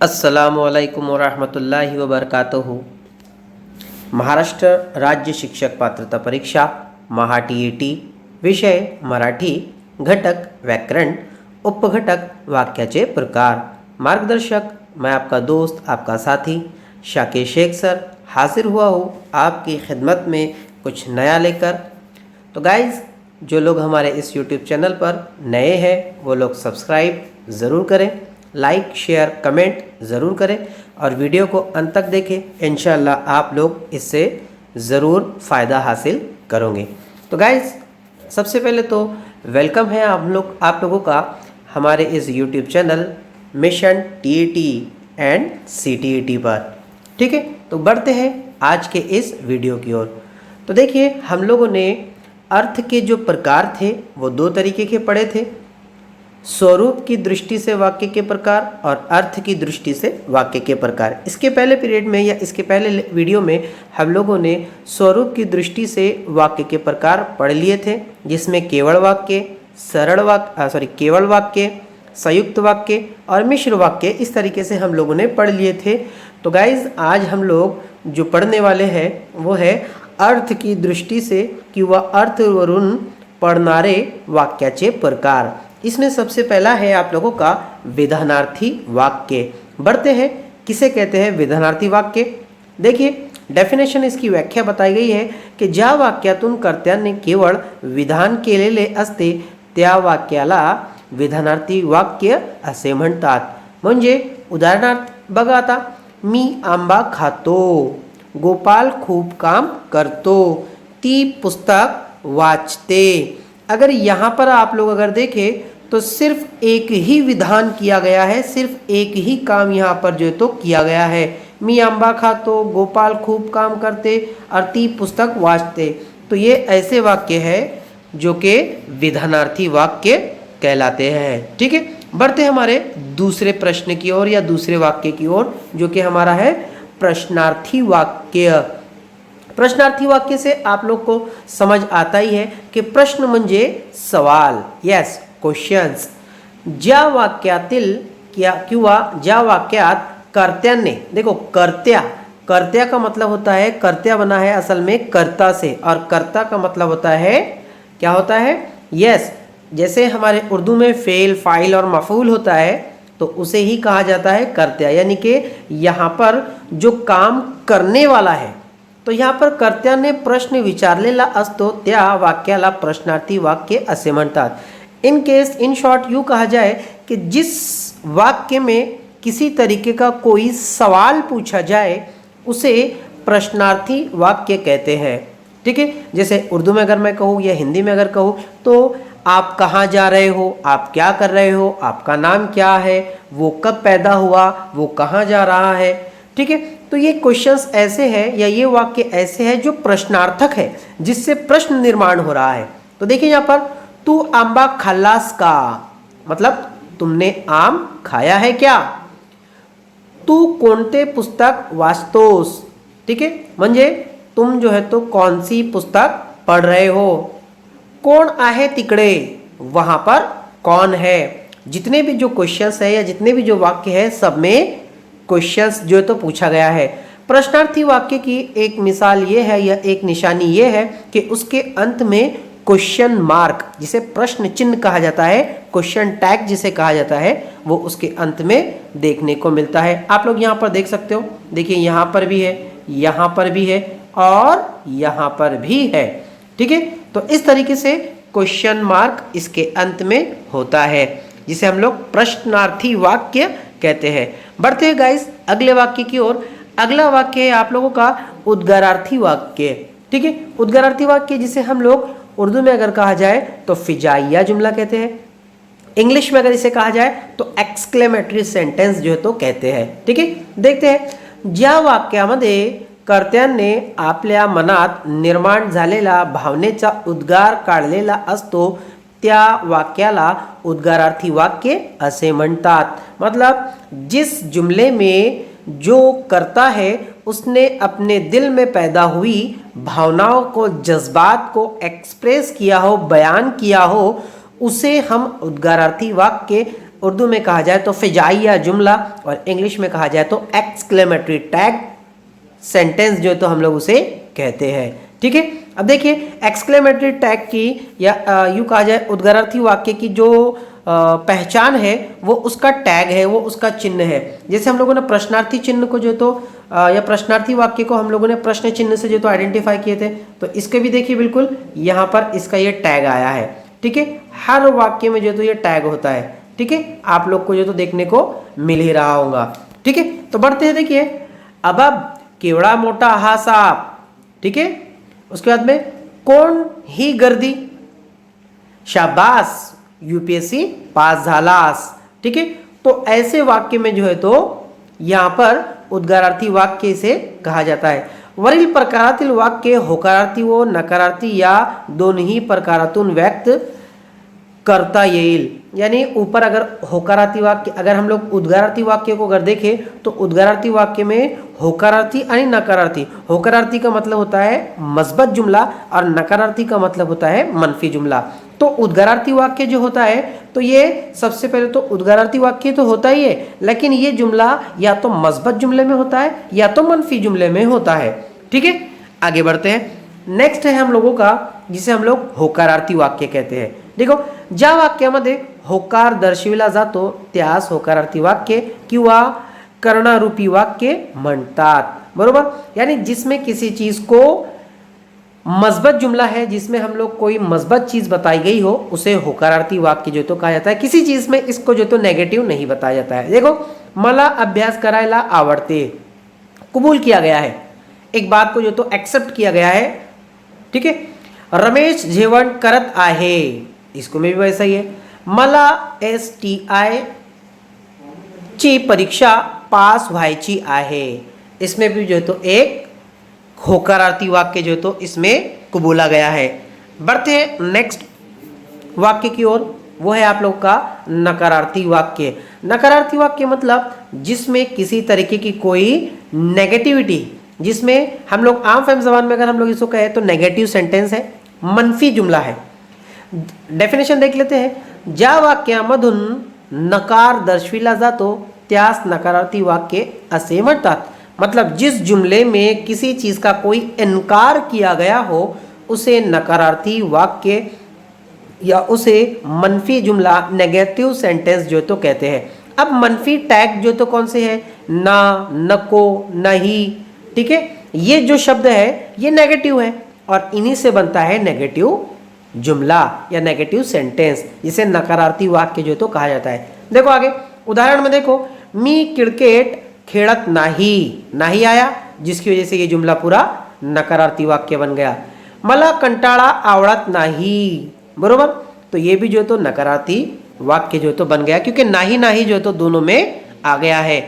अस्सलामुअलैकुम वरहमतुल्लाहि वबरकातुहू। महाराष्ट्र राज्य शिक्षक पात्रता परीक्षा महा TET, विषय मराठी, घटक व्याकरण, उपघटक वाक्याचे प्रकार। मार्गदर्शक मैं आपका दोस्त, आपका साथी शाकिर शेख सर हाजिर हुआ हूँ आपकी खिदमत में कुछ नया लेकर। तो गाइज़, जो लोग हमारे इस YouTube चैनल पर नए हैं वो लोग सब्सक्राइब ज़रूर करें, लाइक शेयर कमेंट ज़रूर करें और वीडियो को अंत तक देखें। इंशाअल्लाह आप लोग इससे ज़रूर फ़ायदा हासिल करोगे। तो गाइज़, सबसे पहले तो वेलकम है आप लोगों का हमारे इस YouTube channel mission TET and CTET पर। ठीक है, तो बढ़ते हैं आज के इस वीडियो की ओर। तो देखिए, हम लोगों ने अर्थ के जो प्रकार थे वो दो तरीके के पढ़े थे, स्वरूप की दृष्टि से वाक्य के प्रकार और अर्थ की दृष्टि से वाक्य के प्रकार। इसके पहले पीरियड में या इसके पहले वीडियो में हम लोगों ने स्वरूप की दृष्टि से वाक्य के प्रकार पढ़ लिए थे, जिसमें केवल वाक्य, केवल वाक्य, संयुक्त वाक्य और मिश्र वाक्य, इस तरीके से हम लोगों ने पढ़ लिए थे। तो गाइज, आज हम लोग जो पढ़ने वाले हैं वो है अर्थ की दृष्टी से किंवा अर्थवरून पढ़णारे वाक्याचे प्रकार। इसमें सबसे पहला है आप लोगों का विधानार्थी वाक्य। बढ़ते हैं, किसे कहते हैं विधानार्थी वाक्य। देखिए, डेफिनेशन इसकी व्याख्या बताई गई है की ज्या वाक्यातून कर्त्याने केवळ विधान केलेले असते त्या वाक्याला विधानार्थी वाक्य असे म्हणतात। म्हणजे उदाहरणार्थ बघा, आता मी आंबा खातो, गोपाल खूब काम करतो, ती पुस्तक वाचते। अगर यहाँ पर आप लोग अगर देखें तो सिर्फ एक ही विधान किया गया है, सिर्फ एक ही काम यहाँ पर जो है तो किया गया है। मी आंबा खातो, गोपाल खूब काम करते और ती पुस्तक वाचते। तो ये ऐसे वाक्य है जो कि विधानार्थी वाक्य कहलाते हैं। ठीक है, बढ़ते हैं हमारे दूसरे प्रश्न की ओर या दूसरे वाक्य की ओर, जो कि हमारा है प्रश्नार्थी वाक्य। प्रश्नार्थी वाक्य से आप लोग को समझ आता ही है कि प्रश्न म्हणजे सवाल, यस क्वेश्चन्स। ज्या वाक्यातील किंवा ज्या वाक्यात कर्त्याने, देखो कर्त्या का मतलब होता है, कर्त्या बना है असल में कर्ता से, और कर्ता का मतलब होता है, क्या होता है, यस। जैसे हमारे उर्दू में फेल, फाइल और मफूल होता है तो उसे ही कहा जाता है कर्त्या, यानी कि यहाँ पर जो काम करने वाला है। तो यहाँ पर कर्त्याने प्रश्न विचारलेला असतो त्या वाक्याला प्रश्नार्थी वाक्य असे म्हणतात। इन शॉर्ट यूँ कहा जाए कि जिस वाक्य में किसी तरीके का कोई सवाल पूछा जाए उसे प्रश्नार्थी वाक्य कहते हैं। ठीक है, जैसे उर्दू में अगर मैं कहूँ या हिंदी में अगर कहूँ तो आप कहाँ जा रहे हो, आप क्या कर रहे हो, आपका नाम क्या है, वो कब पैदा हुआ, वो कहाँ जा रहा है। ठीक है, तो ये क्वेश्चंस ऐसे हैं या ये वाक्य ऐसे हैं जो प्रश्नार्थक है, जिससे प्रश्न निर्माण हो रहा है। तो देखिए यहाँ पर, तू आंबा खाल्लास का, मतलब तुमने आम खाया है क्या। तू कोणते पुस्तक वाचतोस, ठीक है, म्हणजे तुम जो है तो कौन सी पुस्तक पढ़ रहे हो। कौन आहे तिकडे, वहां पर कौन है। जितने भी जो क्वेश्चंस है या जितने भी जो वाक्य है सब में क्वेश्चंस जो है तो पूछा गया है। प्रश्नार्थी वाक्य की एक मिसाल ये है या एक निशानी ये है कि उसके अंत में क्वेश्चन मार्क, जिसे प्रश्न चिन्ह कहा जाता है, क्वेश्चन टैग जिसे कहा जाता है, वो उसके अंत में देखने को मिलता है। आप लोग यहाँ पर देख सकते हो, देखिए यहाँ पर भी है, यहाँ पर भी है और यहाँ पर भी है। ठीक है, तो इस तरीके से क्वेश्चन मार्क इसके अंत में होता है, जिसे हम लोग प्रश्नार्थी वाक्य कहते हैं। बढ़ते हैं गाइस अगले वाक्य की ओर। अगला वाक्य है आप लोगों का उद्गारार्थी वाक्य। ठीक है, उद्गारार्थी वाक्य जिसे हम लोग उर्दू में अगर कहा जाए तो फिजाइया जुमला कहते हैं, इंग्लिश में अगर इसे कहा जाए तो एक्सक्लेमेटरी सेंटेंस जो है तो कहते हैं। ठीक है, देखते हैं, ज्या वाक्यामध्ये कर्त्याने आपल्या मनात निर्माण झालेला भावनेचा उद्गार काढलेला असतो त्या वाक्याला उद्गारार्थी वाक्य असे म्हणतात। मतलब जिस जुमले में जो करता है उसने अपने दिल में पैदा हुई भावनाओं को, जज्बात को एक्सप्रेस किया हो, बयान किया हो, उसे हम उद्गारार्थी वाक्य उर्दू में कहा जाए तो फ़िजाइया जुमला, और इंग्लिश में कहा जाए तो एक्सक्लेमेटरी टैग सेंटेंस जो तो हम लोग उसे कहते हैं। ठीक है, अब देखिए एक्सक्लेमेटरी टैग की या यूँ कहा जाए उद्गारार्थी वाक्य की जो पहचान है वो उसका टैग है, वो उसका चिन्ह है। जैसे हम लोगों ने प्रश्नार्थी चिन्ह को जो तो या प्रश्नार्थी वाक्य को हम लोगों ने प्रश्न चिन्ह से जो तो आइडेंटिफाई किए थे, तो इसके भी देखिए बिल्कुल यहाँ पर इसका ये टैग आया है। ठीक है, हर वाक्य में जो तो ये टैग होता है। ठीक है, आप लोग को जो तो देखने को मिल ही रहा होगा। ठीक है, तो बढ़ते हैं। देखिए अब केवड़ा मोटा हा साप। ठीक है, उसके बाद में कोण ही गर्दी, शाबास यूपीएससी पास झालास। ठीक है, तो ऐसे वाक्य में जो है तो यहाँ पर उद्गारार्थी वाक्य से कहा जाता है। वरील प्रकारातील वाक्य होकारार्थी व नकारार्थी या दोन्ही प्रकारातून व्यक्त करता येईल। यानी ऊपर अगर होकारार्थी वाक्य, अगर हम लोग उद्गारार्थी वाक्य को अगर देखें तो उद्गारार्थी वाक्य में होकारार्थी और नकारार्थी, होकारार्थी का मतलब होता है मस्बत जुमला और नकारार्थी का मतलब होता है मनफी जुमला। तो उद्गारार्थी वाक्य जो होता है तो ये सबसे पहले तो उद्गारार्थी वाक्य तो होता ही है, लेकिन ये जुमला या तो मस्बत जुमले में होता है या तो मनफी जुमले में होता है। ठीक है, आगे बढ़ते हैं। नेक्स्ट है हम लोगों का जिसे हम लोग होकारार्थी वाक्य कहते हैं। देखो ज्या वाक्यामध्ये होकार दर्शविला जातो त्यास होकारार्थी वाक्य किंवा कर्णारूपी वाक्य म्हणतात। बरोबर, यानी जिसमें किसी चीज को मस्बत जुमला है, जिसमें हम लोग कोई मस्बत चीज बताई गई हो उसे होकारार्थी वाक्य जो तो कहा जाता है। किसी चीज में इसको जो तो नेगेटिव नहीं बताया जाता है। देखो मला अभ्यास करायला आवडते, कबूल किया गया है, एक बात को जो तो एक्सेप्ट किया गया है। ठीक है, रमेश जेवण करत आहे, इसको में भी वैसा ही है। मला STI ची परीक्षा पास व्हायची आहे, इसमें भी जो है तो एक होकारार्थी वाक्य जो तो इसमें कबूला गया है। बढ़ते हैं नेक्स्ट वाक्य की ओर, वो है आप लोग का नकारार्थी वाक्य। नकारार्थी वाक्य मतलब जिसमें किसी तरीके की कोई नेगेटिविटी, जिसमें हम लोग आम फहम ज़बान में अगर हम लोग इसको कहें तो नेगेटिव सेंटेंस है, मनफी जुमला है। डेफिनेशन देख लेते हैं। ज्या वाक्यामधून नकार दर्शविला जातो त्यास नकारार्थी वाक्य असे म्हणतात। मतलब जिस जुमले में किसी चीज का कोई इनकार किया गया हो उसे नकारार्थी वाक्य या उसे मनफी जुमला, नेगेटिव सेंटेंस जो तो कहते हैं। अब मनफी टैग जो तो कौन से है, ना, नको, नहीं। ठीक है, ये जो शब्द है ये नेगेटिव है और इन्हीं से बनता है नेगेटिव जुमला या नेगेटिव सेंटेंस, जिसे नकारार्थी वाक्य जो तो कहा जाता है। देखो आगे उदाहरण में देखो, मी क्रिकेट खेलत नाही, नहीं आया, जिसकी वजह से ये जुमला पूरा नकारार्थी वाक्य बन गया। मला कंटाळा आवडत नाही, बरोबर, तो ये भी जो तो नकारार्थी वाक्य जो तो बन गया, क्योंकि नाही नाही जो तो दोनों में आ गया है।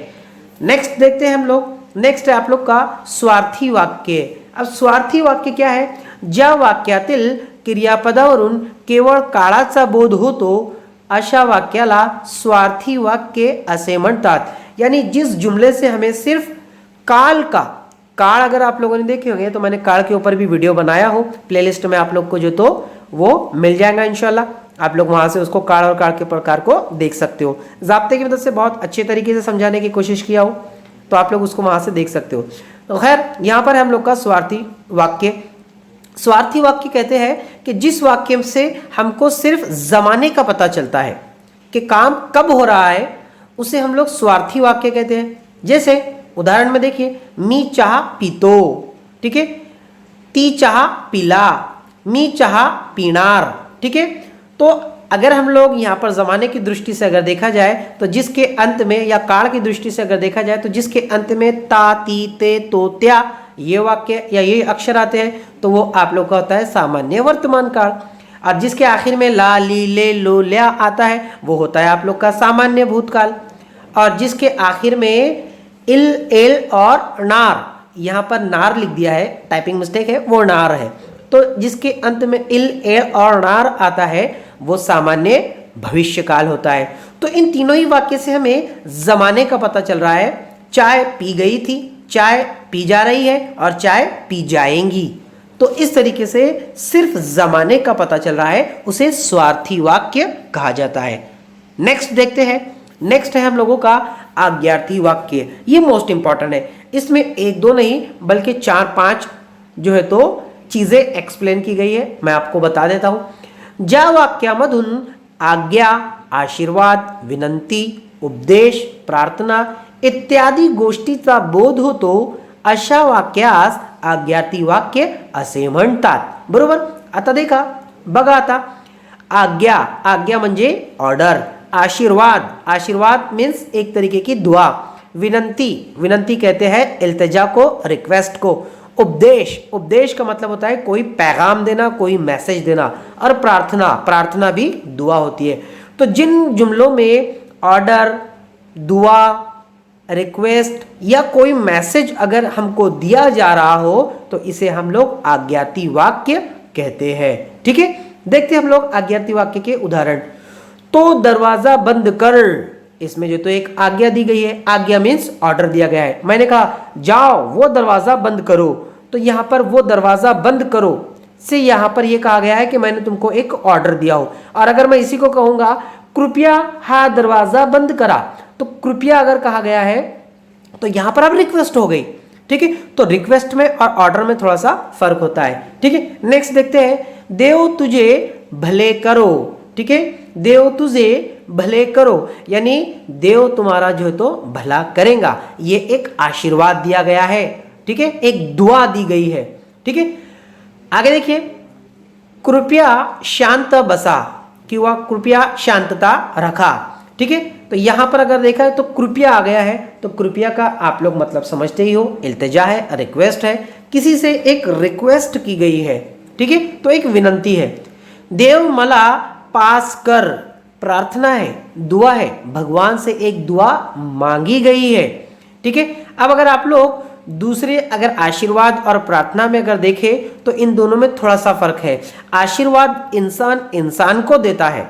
नेक्स्ट देखते हैं हम लोग। नेक्स्ट है आप लोग का स्वार्थी वाक्य। अब स्वार्थी वाक्य क्या है, ज्या वाक्यातील क्रियापदावरून केवळ काळाचा बोध होतो अशा वाक्याला स्वार्थी वाक्य असे म्हणतात। यानी जिस जुमले से हमें सिर्फ काल का, काल अगर आप लोगों ने देखे होंगे तो मैंने काल के ऊपर भी वीडियो बनाया हो, प्लेलिस्ट में आप लोग को जो तो वो मिल जाएगा इंशाल्लाह, आप लोग वहां से उसको काल और काल के प्रकार को देख सकते हो। जाब्ते की मदद से बहुत अच्छे तरीके से समझाने की कोशिश किया हो तो आप लोग उसको वहां से देख सकते हो। तो खैर यहाँ पर हम लोग का स्वार्थी वाक्य, स्वार्थी वाक्य कहते हैं कि जिस वाक्य से हमको सिर्फ जमाने का पता चलता है कि काम कब हो रहा है, उसे हम लोग स्वार्थी वाक्य कहते हैं। जैसे उदाहरण में देखिए, मी चाह पीतो, ठीक है, ती चाह पीला, मी चाह पीनार। ठीक है, तो अगर हम लोग यहाँ पर जमाने की दृष्टि से अगर देखा जाए तो जिसके अंत में, या काल की दृष्टि से अगर देखा जाए तो जिसके अंत में ता, ती, ते, तो, त्या ये वाक्य या ये अक्षर आते हैं तो वो आप लोग का होता है सामान्य वर्तमान काल। और जिसके आखिर में ला, ली, ले, लो, ल्या आता है वो होता है आप लोग का सामान्य भूतकाल। और जिसके आखिर में इल, एल और नार, यहाँ पर नार लिख दिया है, टाइपिंग मिस्टेक है, वो नार है। तो जिसके अंत में इल, एल और नार आता है वो सामान्य भविष्यकाल होता है। तो इन तीनों ही वाक्य से हमें जमाने का पता चल रहा है। चाय पी गई थी, चाय पी जा रही है और चाय पी जाएंगी। तो इस तरीके से सिर्फ जमाने का पता चल रहा है, उसे स्वार्थी वाक्य कहा जाता है। नेक्स्ट देखते हैं, नेक्स्ट है हम लोगों का आज्ञार्थी वाक्य। ये मोस्ट इंपॉर्टेंट है, इसमें एक दो नहीं बल्कि 4-5 जो है तो चीजें एक्सप्लेन की गई है, मैं आपको बता देता हूं। ज्या वाक्यामधून आज्ञा, आशीर्वाद, विनंती, उपदेश, प्रार्थना इत्यादी गोष्टीचा बोध होतो अशा वाक्यास आज्ञार्थी वाक्य असे म्हणतात, बरोबर। आता देखा, बघा आता, आज्ञा, आज्ञा म्हणजे ऑर्डर, आशीर्वाद, आशीर्वाद मीन्स एक तरीके की दुआ, विनंती, विनंती कहते हैं इल्तिजा को, रिक्वेस्ट को, उपदेश, उपदेश का मतलब होता है कोई पैगाम देना, कोई मैसेज देना, और प्रार्थना, प्रार्थना भी दुआ होती है। तो जिन जुमलों में ऑर्डर, दुआ, रिक्वेस्ट या कोई मैसेज अगर हमको दिया जा रहा हो तो इसे हम लोग आज्ञार्थी वाक्य कहते हैं, ठीक है। देखते हैं हम लोग आज्ञार्थी वाक्य के उदाहरण। तो दरवाजा बंद कर, इसमें जो तो एक आज्ञा दी गई है, आज्ञा मीन्स ऑर्डर दिया गया है। मैंने कहा जाओ वो दरवाजा बंद करो, तो यहां पर वो दरवाजा बंद करो से यहां पर यह कहा गया है कि मैंने तुमको एक ऑर्डर दिया हो। और अगर मैं इसी को कहूंगा कृपया हा दरवाजा बंद करा, तो कृपया अगर कहा गया है तो यहां पर अब रिक्वेस्ट हो गई, ठीक है। तो रिक्वेस्ट में और ऑर्डर में थोड़ा सा फर्क होता है, ठीक है। नेक्स्ट देखते हैं, देव तुझे भले करो, ठीक है। देव तुझे भले करो यानी देव तुम्हारा जो है तो भला करेगा, ये एक आशीर्वाद दिया गया है, ठीक है, एक दुआ दी गई है, ठीक है। आगे देखिए, कृपया शांत बसा किंवा कृपया शांतता रखा, ठीक है। तो यहां पर अगर देखा है तो कृपया आ गया है, तो कृपया का आप लोग मतलब समझते ही हो, इल्तिजा है, रिक्वेस्ट है, किसी से एक रिक्वेस्ट की गई है, ठीक है, तो एक विनंती है। देव मला पास कर, प्रार्थना है, दुआ है, भगवान से एक दुआ मांगी गई है, ठीक है। अब अगर आप लोग दूसरे अगर आशीर्वाद और प्रार्थना में अगर देखें तो इन दोनों में थोड़ा सा फर्क है। आशीर्वाद इंसान इंसान को देता है,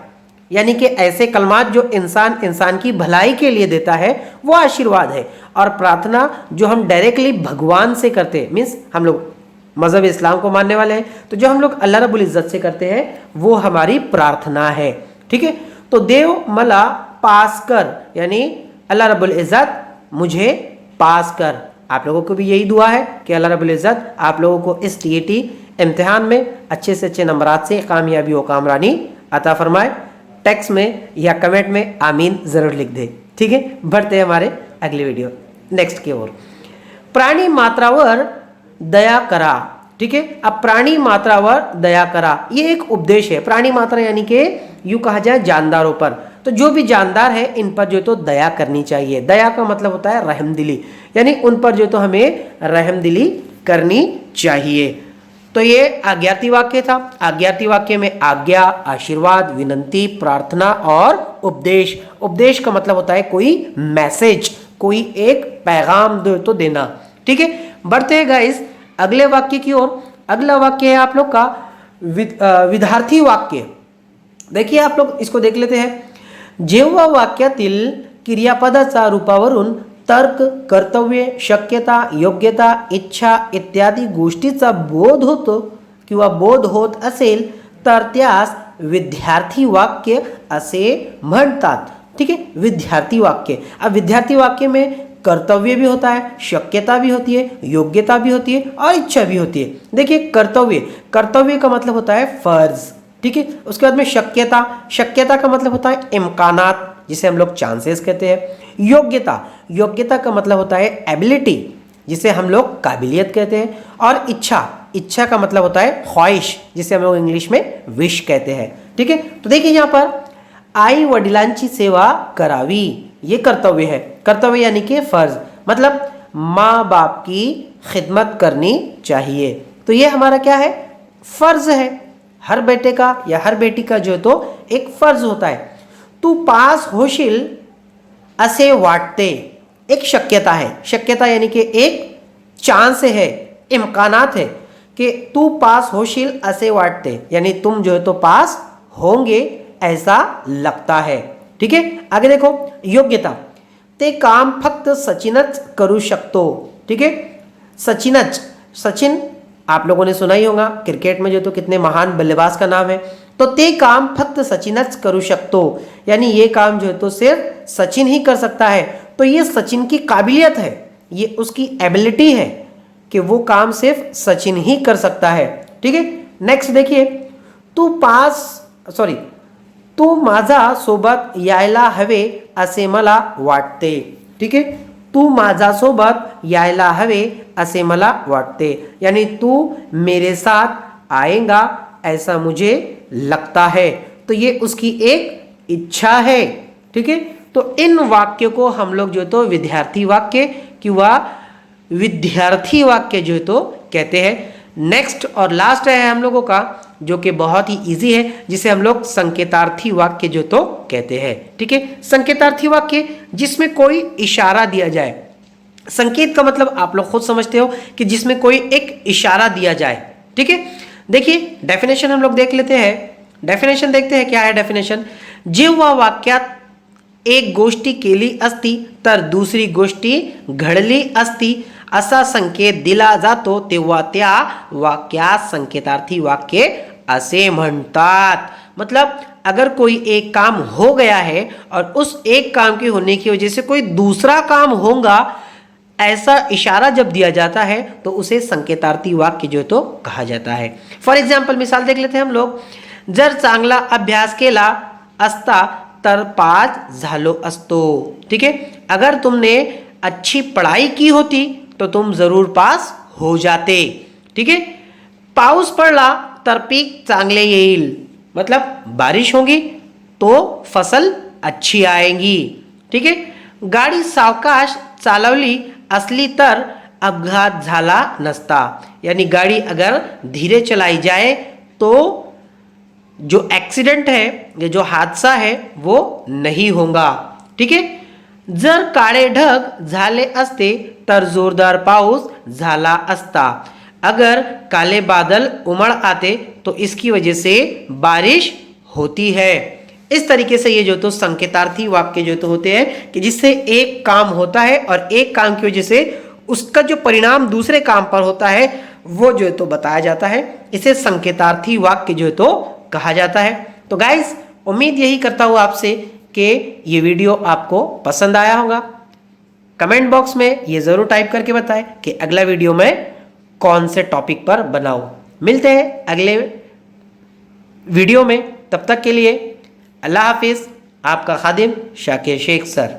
यानी कि ऐसे कलमात जो इंसान इंसान की भलाई के लिए देता है वो आशीर्वाद है, और प्रार्थना जो हम डायरेक्टली भगवान से करते हैं, मीन्स हम लोग मजहब इस्लाम को मानने वाले हैं, तो जो हम लोग अल्लाह रब्बुल इज्जत से करते हैं वो हमारी प्रार्थना है, ठीक है। तो देव मला पास कर यानी अल्लाह रब्बुल इज्जत मुझे पास कर। आप लोगों को भी यही दुआ है कि अल्लाह रब्बुल इज्जत आप लोगों को इस टीएटी इम्तिहान में अच्छे से अच्छे नंबरात से कामयाबी व कामरानी अता फरमाए। टेक्स्ट में या कमेंट में आमीन जरूर लिख दे, ठीक है। बढ़ते हैं हमारे अगली वीडियो नेक्स्ट की ओर। प्राणी मात्रावर दया करा, ठीक है। अब प्राणी मात्रावर दया करा ये एक उपदेश है। प्राणी मात्रा यानी कि यूं कहा जाए जानदारों पर, तो जो भी जानदार है इन पर जो तो दया करनी चाहिए। दया का मतलब होता है रहमदिली, यानी उन पर जो तो हमें रहमदिली करनी चाहिए। तो ये आज्ञार्थी वाक्य था। आज्ञार्थी वाक्य में आज्ञा, आशीर्वाद, विनंती, प्रार्थना और उपदेश। उपदेश का मतलब होता है कोई मैसेज, कोई एक पैगाम तो देना, ठीक है। बढ़ते हैं गाइस अगले वाक्य की ओर। अगला वाक्य है आप लोग का विद्यार्थी वाक्य। देखिए आप लोग इसको देख लेते हैं। जेव्हा वाक्यातील क्रियापदाचा रूपावरून तर्क, कर्तव्य, शक्यता, योग्यता, इच्छा इत्यादी गोष्टीचा बोध होतो किंवा बोध होत असेल तर त्यास विद्यार्थी वाक्य असे म्हणतात, ठीक है। विद्यार्थी वाक्य, अब विद्यार्थी वाक्य में कर्तव्य भी होता है, शक्यता भी होती है, योग्यता भी होती है और इच्छा भी होती है। देखिए कर्तव्य, कर्तव्य का मतलब होता है फर्ज, ठीक है। उसके बाद में शक्यता, शक्यता का मतलब होता है इम्कानात जिसे हम लोग चांसेस कहते हैं। योग्यता, योग्यता का मतलब होता है एबिलिटी जिसे हम लोग काबिलियत कहते हैं। और इच्छा, इच्छा का मतलब होता है ख्वाहिश जिसे हम लोग इंग्लिश में विश कहते हैं, ठीक है। तो देखिए यहाँ पर आई वडिलांची सेवा करावी ये कर्तव्य है। कर्तव्य यानी कि फर्ज, मतलब माँ बाप की खिदमत करनी चाहिए। तो ये हमारा क्या है, फर्ज है। हर बेटे का या हर बेटी का जो तो एक फर्ज होता है। तू पास होशील असे वाटते, एक शक्यता है। शक्यता यानी कि एक चांस है, इम्कानात है कि तू पास होशील असे वाटते, यानी तुम जो है तो पास होंगे ऐसा लगता है, ठीक है। आगे देखो योग्यता, ते काम फक्त सचिनच करू शकतो, ठीक है। सचिनच, सचिन आप लोगों ने सुना ही होगा, क्रिकेट में जो तो कितने महान बल्लेबाज का नाम है। तो ते काम फक्त सचिनच करू शकतो, यानी ये काम जो है तो सिर्फ सचिन ही कर सकता है। तो ये सचिन की काबिलियत है, ये उसकी एबिलिटी है कि वो काम सिर्फ सचिन ही कर सकता है। ठीक है, नेक्स्ट देखिए, तू माझा सोबत यायला हवे असे मला वाटते। ठीक है, तू माझा सोबत यायला हवे असे मला वाटते, यानी तू मेरे साथ आएगा ऐसा मुझे लगता है। तो ये उसकी एक इच्छा है। ठीक है, तो इन वाक्यों को हम लोग जो तो विद्यार्थी वाक्य किंवा विद्यार्थी वाक्य जो तो कहते हैं। नेक्स्ट और लास्ट है हम लोगों का जो कि बहुत ही इजी है, जिसे हम लोग संकेतार्थी वाक्य जो तो कहते हैं। ठीक है, संकेतार्थी वाक्य जिसमें कोई इशारा दिया जाए। संकेत का मतलब आप लोग खुद समझते हो कि जिसमें कोई एक इशारा दिया जाए। ठीक है, देखिए डेफिनेशन हम लोग देख लेते हैं। डेफिनेशन देखते हैं क्या है डेफिनेशन। जेव्हा वाक्यात एक गोष्टी केली असती तर दुसरी गोष्टी घडली असती असा संकेत दिला जातो तेव्हा त्या वाक्यास संकेतार्थी वाक्य असे म्हणतात। मतलब अगर कोई एक काम हो गया है और उस एक काम के होने की वजह से कोई दूसरा काम होगा, ऐसा इशारा जब दिया जाता है तो उसे संकेतार्थी वाक्य जो तो कहा जाता है। फॉर एग्जाम्पल मिसाल देख लेते हैं हम लोग। जर चांगला अभ्यास केला असता तर पास झालो असतो। ठीक है, अगर तुमने अच्छी पढ़ाई की होती तो तुम जरूर पास हो जाते। ठीक है, पाऊस पडला तर पीक चांगले येईल, मतलब बारिश होगी तो फसल अच्छी आएगी। ठीक है, गाडी सावकाश चालवली असली तर अपघात झाला नसता, यानी गाड़ी अगर धीरे चलाई जाए तो जो एक्सीडेंट है या जो हादसा है वो नहीं होगा। ठीक है, जर काळे ढग झाले असते तर जोरदार पाऊस झाला असता, अगर काले बादल उमड़ आते तो इसकी वजह से बारिश होती है। इस तरीके से ये जो तो संकेतार्थी वाक्य जो तो होते हैं कि जिससे एक काम होता है और एक काम की वजह से उसका जो परिणाम दूसरे काम पर होता है वो जो तो बताया जाता है। इसे संकेतार्थी वाक्य जो तो कहा जाता है। तो गाइस, उम्मीद यही करता हूं आपसे कि ये वीडियो आपको पसंद आया होगा। कमेंट बॉक्स में ये जरूर टाइप करके बताएं कि अगला वीडियो मैं कौन से टॉपिक पर बनाऊं। मिलते हैं अगले वीडियो में, तब तक के लिए अल्लाह हाफिज। आपका खादिम शाकिर शेख सर।